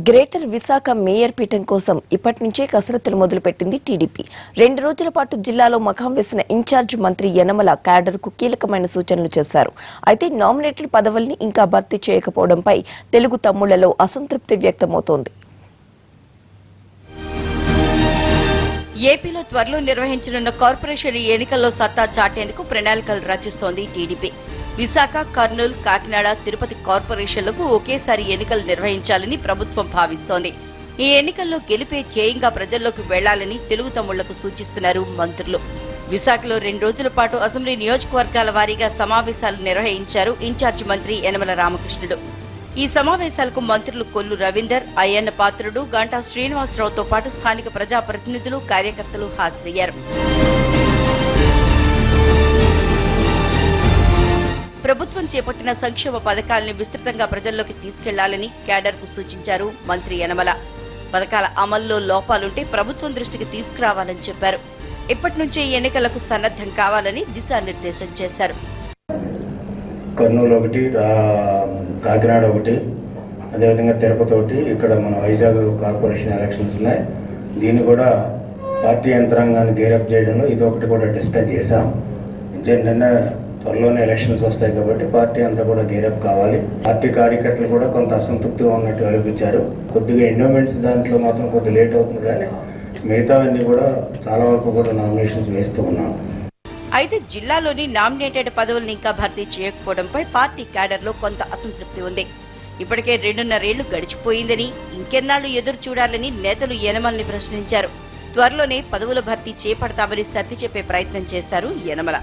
Greater Visakha mayor పీఠం కోసం ఇప్పటి నుంచే కసరత్తులు మొదలుపెట్టింది టీడీపీ. 2 రోజుల పాటు జిల్లాలో మకాం వేసిన ఇన్ఛార్జ్ మంత్రి యనమల క్యాడర్కు కీలకమైన సూచనలు చేశారు. అయితే నామినేటెడ్ పదవుల్ని ఇంకా భర్తీ చేయకపోవడంపై తెలుగు తమ్ముళ్లలో అసంతృప్తి వ్యక్తమవుతోంది. ఏపీలో త్వరలో నిర్వహించనున్న కార్పొరేషన్ ఎన్నికల్లో సత్తా చాటేందుకు ప్రణాళికలు రచిస్తోంది టీడీపీ. విశాఖ, కర్నూలు, కాకినాడ, తిరుపతి కార్పొరేషన్లకు ఒకేసారి ఎన్నికలు నిర్వహించాలని ప్రభుత్వం భావిస్తోంది. ఈ ఎన్నికల్లో గెలిపే ధ్యేయంగా ప్రజల్లోకి వెళ్లాలని తెలుగు తమ్ముళ్లకు సూచిస్తున్నారు మంత్రులు. విశాఖలో 2 రోజుల పాటు అసెంబ్లీ నియోజకవర్గాల వారీగా సమావేశాలు నిర్వహించారు ఇన్ఛార్జి మంత్రి యనమల రామకృష్ణుడు. ఈ సమావేశాలకు మంత్రులు కొల్లు రవీందర్, అయ్యన్న పాత్రుడు, గంటా శ్రీనివాసరావుతో పాటు స్థానిక ప్రజాప్రతినిధులు, కార్యకర్తలు హాజరయ్యారు. ప్రభుత్వం చేపట్టిన సంక్షేమ పథకాలను విస్తృతంగా ప్రజల్లోకి తీసుకెళ్లాలని క్యాడర్కు సూచించారు మంత్రి యనమల. పథకాల అమల్లో లోపాలుంటే ప్రభుత్వం దృష్టికి తీసుకురావాలని చెప్పారు. ఇప్పటి నుంచే ఎన్నికలకు సన్నద్దం కావాలని దిశానిర్దేశం చేశారు. కర్నూలు ఒకటి, కాకినాడ ఒకటి, అదేవిధంగా తిరుపతి ఒకటి, ఇక్కడ మన వైజాగ్ కార్పొరేషన్ ఎలక్షన్స్ ఉన్నాయి. దీన్ని కూడా పార్టీ యంత్రాంగాన్ని గేరప్ చేయడంలో ఇదొకటి కూడా డిస్కస్ చేశాం. నిన్న త్వరలోనే ఎలక్షన్స్ వస్తాయి కాబట్టి పార్టీ అంతా కూడా గేరప్ కావాలి. పార్టీ కార్యకర్తలు కూడా కొంత అసంతృప్తిగా ఉన్నట్టు అనిపించారు. కొద్దిగా ఎండోమెంట్స్ దాంట్లో మాత్రం కొద్దిగా లేట్ అవుతుంది, కానీ మిగతావన్నీ కూడా చాలా వరకు కూడా నామినేషన్స్ వేస్తూ ఉన్నాం. అయితే జిల్లాలోని నామినేటెడ్ పదవులను ఇంకా భర్తీ చేయకపోవడంపై పార్టీ క్యాడర్లో కొంత అసంతృప్తి ఉంది. ఇప్పటికే 2.5 ఏళ్లు గడిచిపోయిందని, ఇంకెన్నాళ్లు ఎదురు చూడాలని నేతలు యనమల్ని ప్రశ్నించారు. త్వరలోనే పదవుల భర్తీ చేపడతామని సర్ది చెప్పే ప్రయత్నం చేశారు యనమల.